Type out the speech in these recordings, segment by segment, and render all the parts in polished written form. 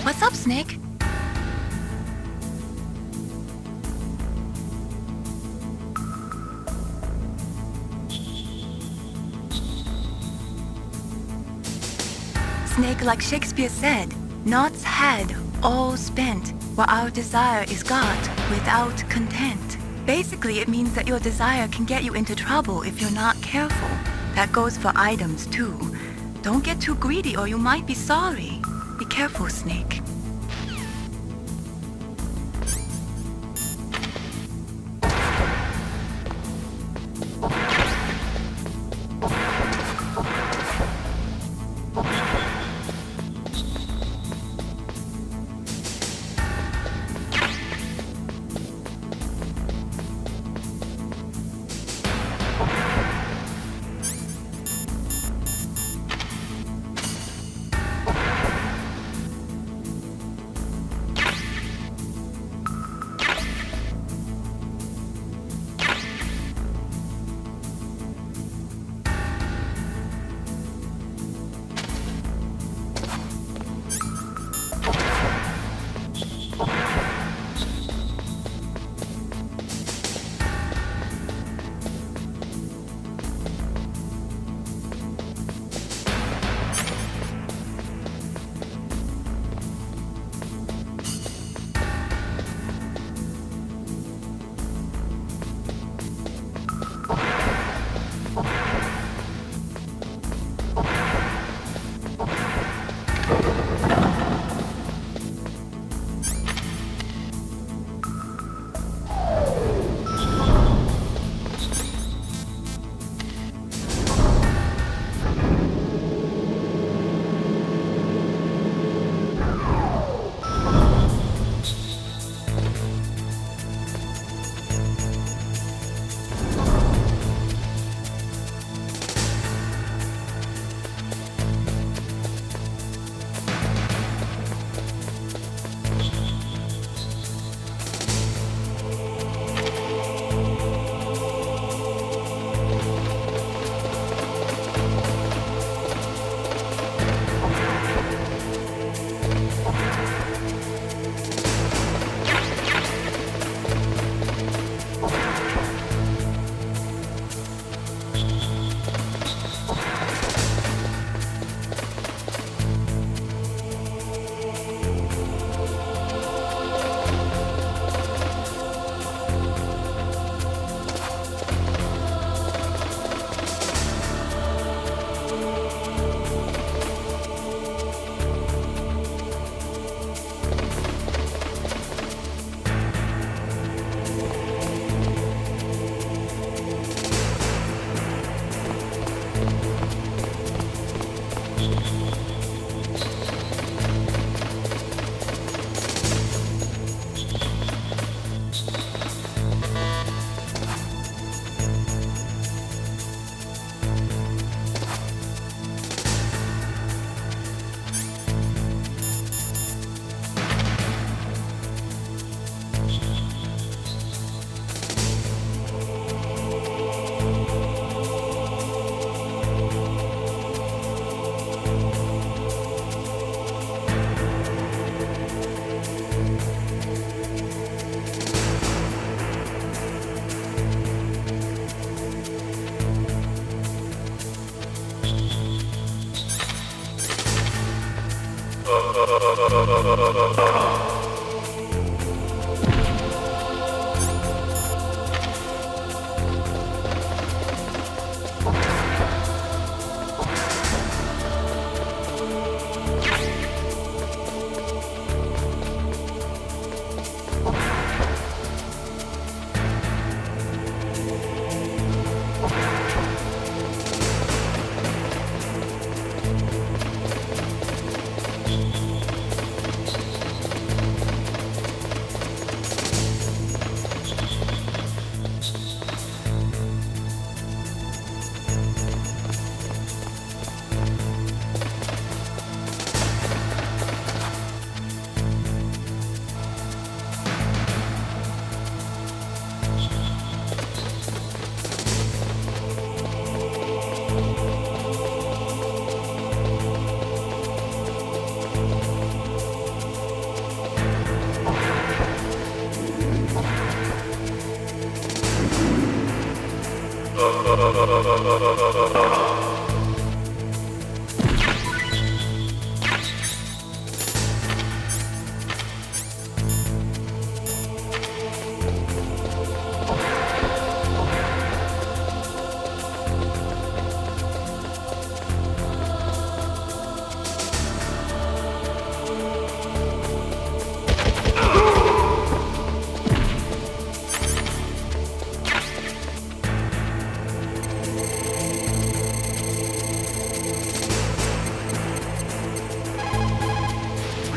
What's up, Snake? Snake, like Shakespeare said, naught's had, all spent, while our desire is got without content. Basically, it means that your desire can get you into trouble if you're not careful. That goes for items, too. Don't get too greedy or you might be sorry. Be careful, Snake.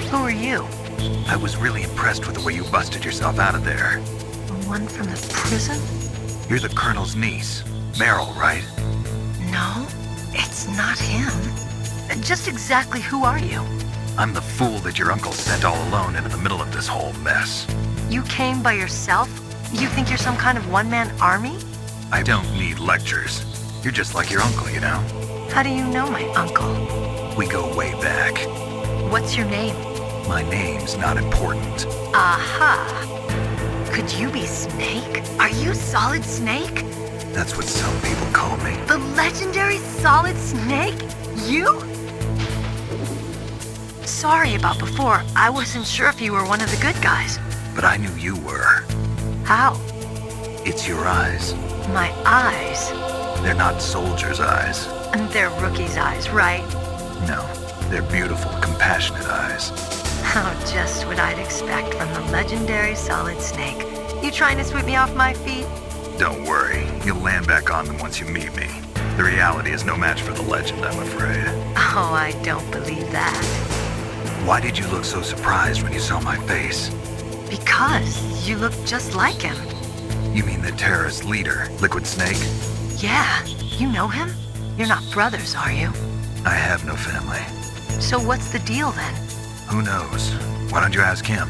Who are you? I was really impressed with the way you busted yourself out of there. The one from the prison? You're the Colonel's niece, Meyrl, right? No, it's not him. Just exactly who are you? I'm the fool that your uncle sent all alone into the middle of this whole mess. You came by yourself? You think you're some kind of one-man army? I don't need lectures. You're just like your uncle, you know? How do you know my uncle? We go way back. What's your name? My name's not important. Aha! Could you be Snake? Are you Solid Snake? That's what some people call me. The legendary Solid Snake? You? Sorry about before. I wasn't sure if you were one of the good guys. But I knew you were. How? It's your eyes. My eyes? They're not soldiers' eyes. And they're rookies' eyes, right? No, they're beautiful, compassionate eyes. Oh, just what I'd expect from the legendary Solid Snake. You trying to sweep me off my feet? Don't worry, you'll land back on them once you meet me. The reality is no match for the legend, I'm afraid. Oh, I don't believe that. Why did you look so surprised when you saw my face? Because you look just like him. You mean the terrorist leader, Liquid Snake? Yeah, you know him? You're not brothers, are you? I have no family. So what's the deal then? Who knows? Why don't you ask him?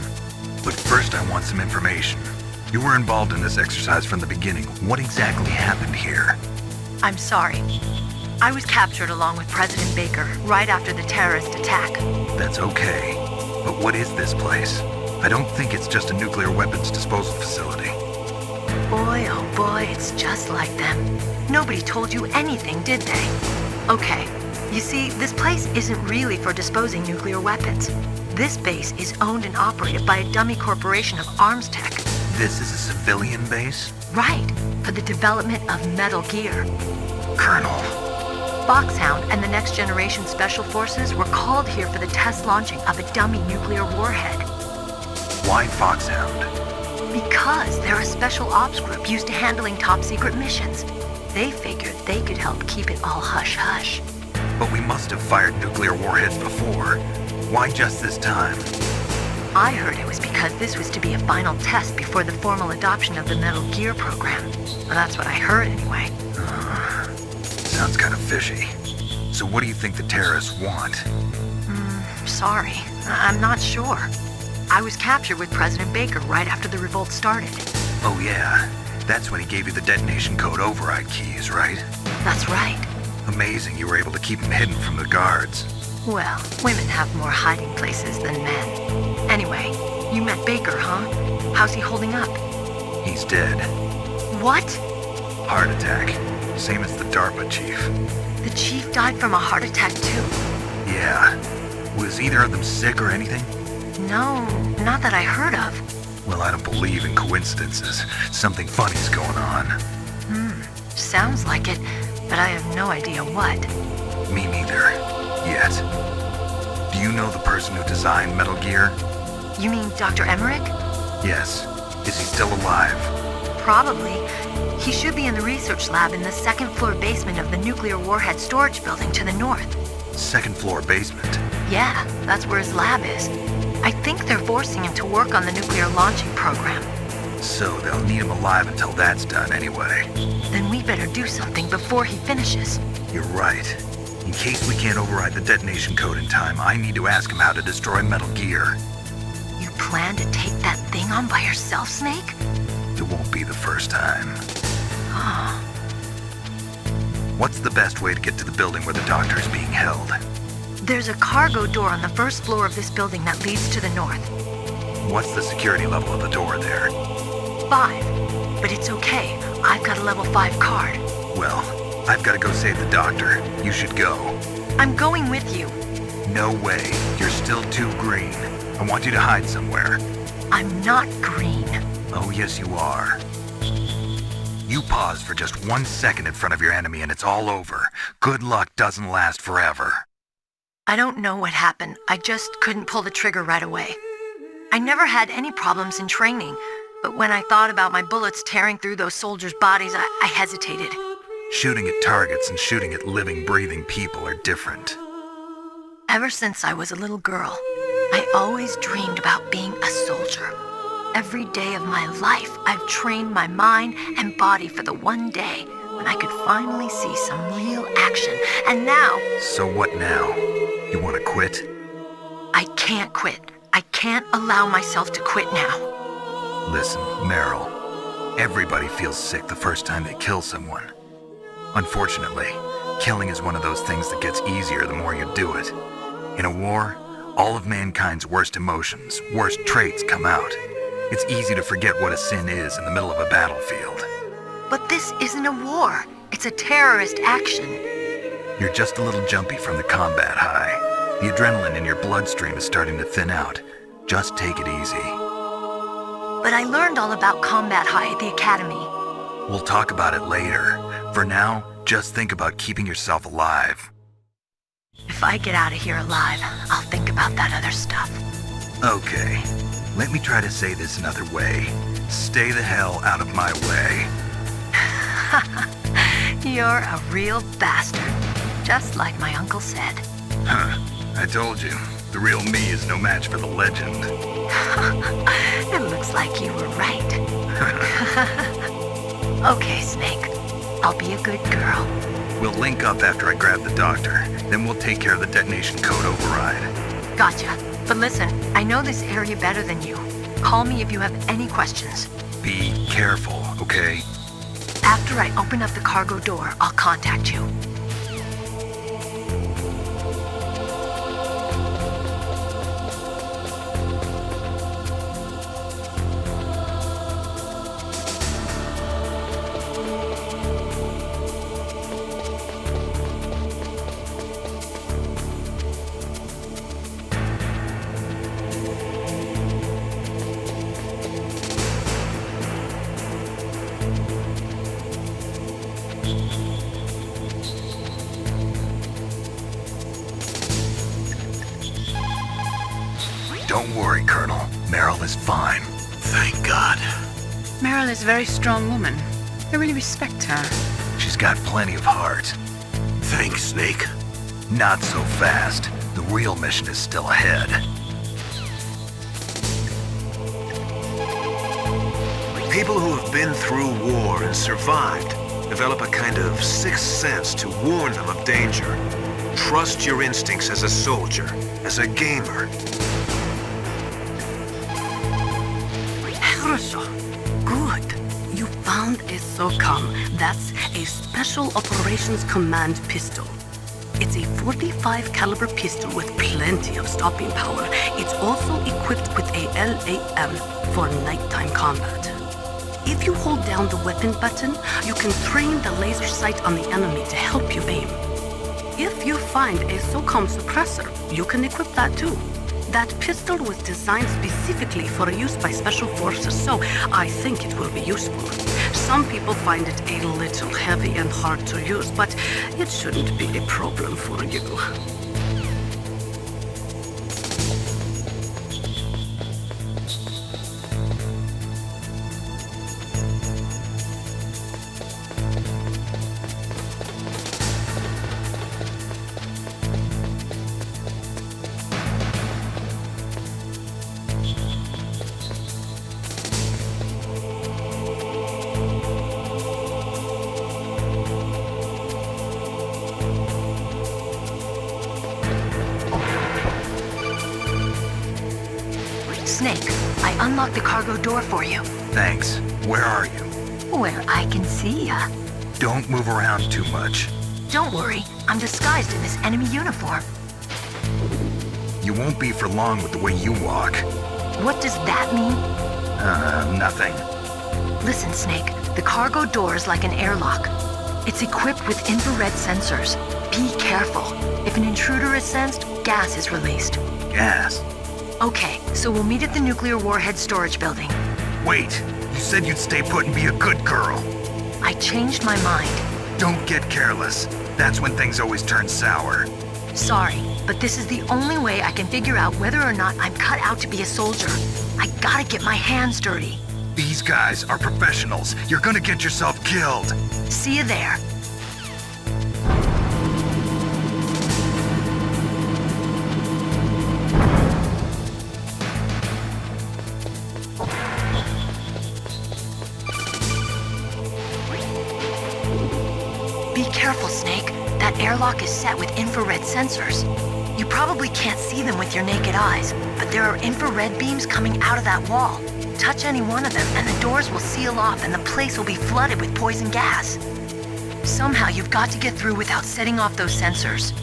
But first I want some information. You were involved in this exercise from the beginning. What exactly happened here? I'm sorry. I was captured along with President Baker right after the terrorist attack. That's okay. But what is this place? I don't think it's just a nuclear weapons disposal facility. Boy, oh boy, it's just like them. Nobody told you anything, did they? Okay, you see, this place isn't really for disposing nuclear weapons. This base is owned and operated by a dummy corporation of arms tech. This is a civilian base? Right, for the development of Metal Gear. Colonel. Foxhound and the Next Generation Special Forces were called here for the test launching of a dummy nuclear warhead. Why Foxhound? Because they're a special ops group used to handling top-secret missions. They figured they could help keep it all hush-hush. But we must have fired nuclear warheads before. Why just this time? I heard it was because this was to be a final test before the formal adoption of the Metal Gear program. Well, that's what I heard anyway. Sounds kind of fishy. So what do you think the terrorists want? Sorry, I'm not sure. I was captured with President Baker right after the revolt started. Oh yeah, that's when he gave you the detonation code override keys, right? That's right. Amazing you were able to keep him hidden from the guards. Well, women have more hiding places than men. Anyway, you met Baker, huh? How's he holding up? He's dead. What? Heart attack. Same as the DARPA chief. The chief died from a heart attack too? Yeah. Was either of them sick or anything? No, not that I heard of. Well, I don't believe in coincidences. Something funny's going on. Sounds like it, but I have no idea what. Me neither. Yet. Do you know the person who designed Metal Gear? You mean Dr. Emmerich? Yes. Is he still alive? Probably. He should be in the research lab in the second-floor basement of the nuclear warhead storage building to the north. Second-floor basement? Yeah, that's where his lab is. I think they're forcing him to work on the nuclear launching program. So they'll need him alive until that's done anyway. Then we better do something before he finishes. You're right. In case we can't override the detonation code in time, I need to ask him how to destroy Metal Gear. You plan to take that thing on by yourself, Snake? It won't be the first time. Oh. What's the best way to get to the building where the doctor is being held? There's a cargo door on the first floor of this building that leads to the north. What's the security level of the door there? 5. But it's okay. I've got a level 5 card. Well, I've got to go save the doctor. You should go. I'm going with you. No way. You're still too green. I want you to hide somewhere. I'm not green. Oh, yes, you are. You pause for just 1 second in front of your enemy and it's all over. Good luck doesn't last forever. I don't know what happened. I just couldn't pull the trigger right away. I never had any problems in training, but when I thought about my bullets tearing through those soldiers' bodies, I hesitated. Shooting at targets and shooting at living, breathing people are different. Ever since I was a little girl, I always dreamed about being a soldier. Every day of my life, I've trained my mind and body for the one day when I could finally see some real action. And now... So what now? You want to quit? I can't quit. I can't allow myself to quit now. Listen, Meyrl. Everybody feels sick the first time they kill someone. Unfortunately, killing is one of those things that gets easier the more you do it. In a war, all of mankind's worst emotions, worst traits come out. It's easy to forget what a sin is in the middle of a battlefield. But this isn't a war. It's a terrorist action. You're just a little jumpy from the combat high. The adrenaline in your bloodstream is starting to thin out. Just take it easy. But I learned all about combat high at the academy. We'll talk about it later. For now, just think about keeping yourself alive. If I get out of here alive, I'll think about that other stuff. Okay. Let me try to say this another way. Stay the hell out of my way. You're a real bastard. Just like my uncle said. Huh. I told you. The real me is no match for the legend. It looks like you were right. Okay, Snake. I'll be a good girl. We'll link up after I grab the doctor. Then we'll take care of the detonation code override. Gotcha. But listen, I know this area better than you. Call me if you have any questions. Be careful, okay? After I open up the cargo door, I'll contact you. Don't worry, Colonel. Meyrl is fine. Thank God. Meyrl is a very strong woman. I really respect her. She's got plenty of heart. Thanks, Snake. Not so fast. The real mission is still ahead. People who have been through war and survived develop a kind of sixth sense to warn them of danger. Trust your instincts as a soldier, as a gamer. Good. You found a SOCOM. That's a Special Operations Command pistol. It's a .45 caliber pistol with plenty of stopping power. It's also equipped with a LAM for nighttime combat. If you hold down the weapon button, you can train the laser sight on the enemy to help you aim. If you find a SOCOM suppressor, you can equip that too. That pistol was designed specifically for use by special forces, so I think it will be useful. Some people find it a little heavy and hard to use, but it shouldn't be a problem for you. Snake, I unlocked the cargo door for you. Thanks. Where are you? Where I can see ya. Don't move around too much. Don't worry, I'm disguised in this enemy uniform. You won't be for long with the way you walk. What does that mean? Nothing. Listen, Snake, the cargo door is like an airlock. It's equipped with infrared sensors. Be careful. If an intruder is sensed, gas is released. Gas? Okay, so we'll meet at the nuclear warhead storage building. Wait, you said you'd stay put and be a good girl. I changed my mind. Don't get careless. That's when things always turn sour. Sorry, but this is the only way I can figure out whether or not I'm cut out to be a soldier. I gotta get my hands dirty. These guys are professionals. You're gonna get yourself killed. See you there. Be careful, Snake. That airlock is set with infrared sensors. You probably can't see them with your naked eyes, but there are infrared beams coming out of that wall. Touch any one of them and the doors will seal off and the place will be flooded with poison gas. Somehow you've got to get through without setting off those sensors.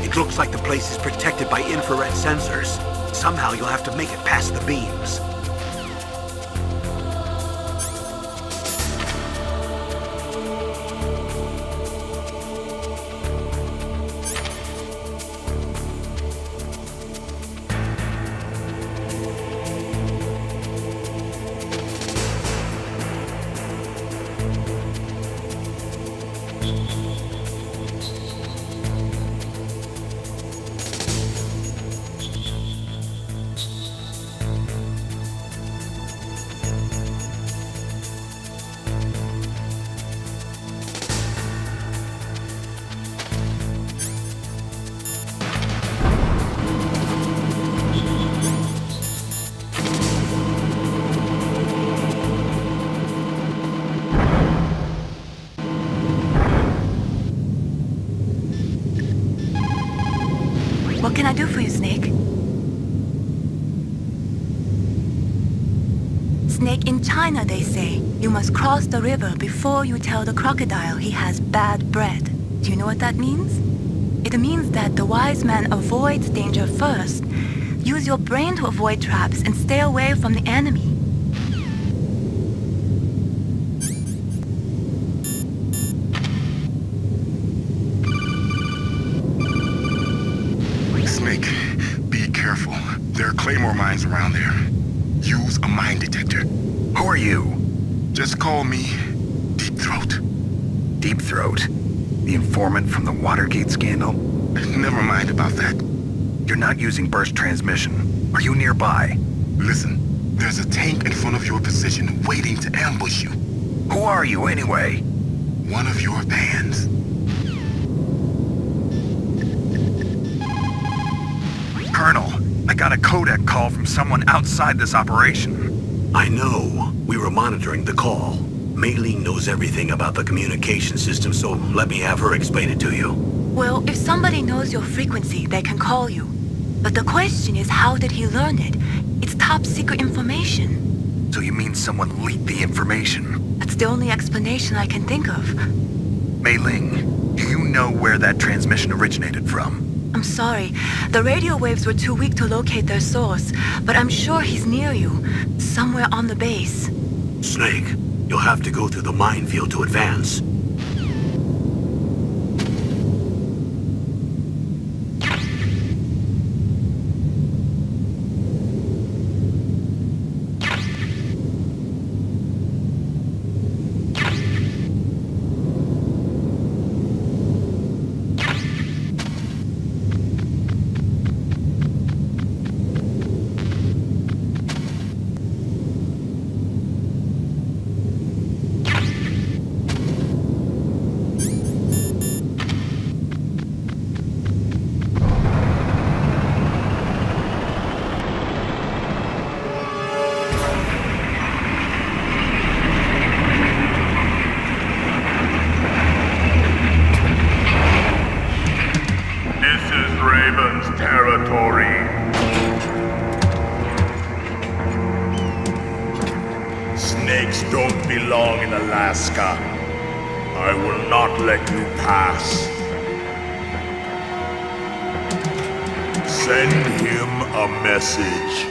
It looks like the place is protected by infrared sensors. Somehow you'll have to make it past the beams. What can I do for you, Snake? Snake, in China they say, you must cross the river before you tell the crocodile he has bad bread. Do you know what that means? It means that the wise man avoids danger first. Use your brain to avoid traps and stay away from the enemy. Snake, be careful. There are claymore mines around there. Use a mine detector. Who are you? Just call me Deep Throat. Deep Throat? The informant from the Watergate scandal? Never mind about that. You're not using burst transmission. Are you nearby? Listen, there's a tank in front of your position waiting to ambush you. Who are you anyway? One of your bands. Colonel, I got a codec call from someone outside this operation. I know. We were monitoring the call. Meyrl knows everything about the communication system, so let me have her explain it to you. Well, if somebody knows your frequency, they can call you. But the question is, how did he learn it? It's top secret information. So you mean someone leaked the information? That's the only explanation I can think of. Meyrl, do you know where that transmission originated from? I'm sorry. The radio waves were too weak to locate their source, but I'm sure he's near you, somewhere on the base. Snake, you'll have to go through the minefield to advance. Territory. Snakes don't belong in Alaska. I will not let you pass. Send him a message.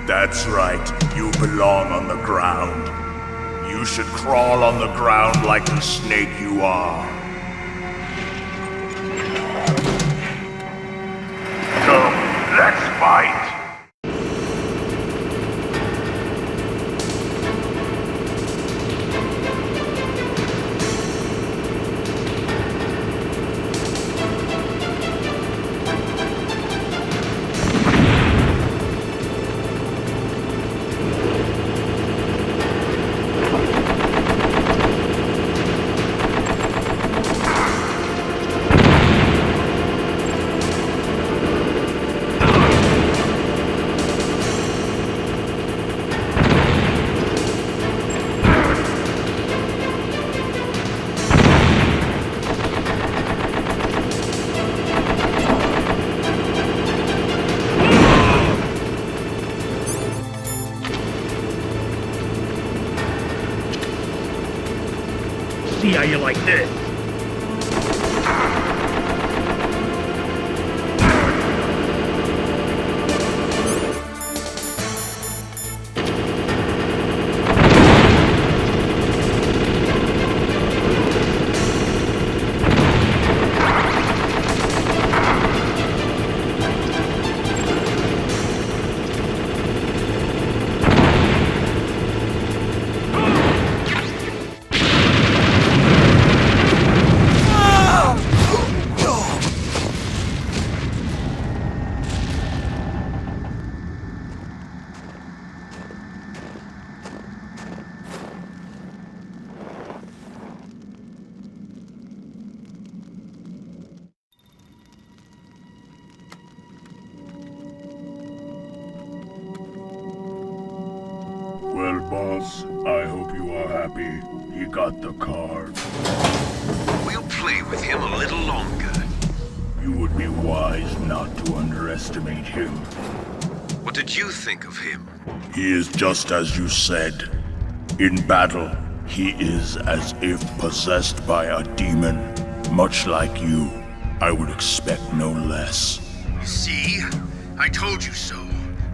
That's right, you belong on the ground. You should crawl on the ground like the snake you are. Come, let's fight! See how you like this. Well, boss, I hope you are happy. He got the card. We'll play with him a little longer. You would be wise not to underestimate him. What did you think of him? He is just as you said. In battle, he is as if possessed by a demon. Much like you, I would expect no less. See? I told you so.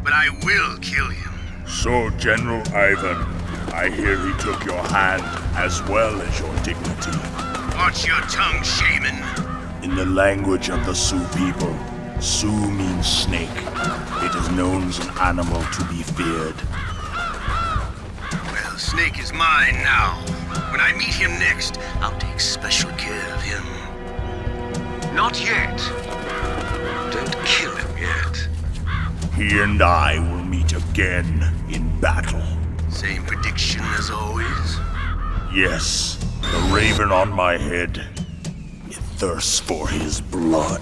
But I will kill him. So, General Ivan, I hear he took your hand as well as your dignity. Watch your tongue, shaman. In the language of the Sioux people, Sioux means snake. It is known as an animal to be feared. Well, Snake is mine now. When I meet him next, I'll take special care of him. Not yet. Don't kill him yet. He and I will meet again in battle. Same prediction as always? Yes, the raven on my head. It thirsts for his blood.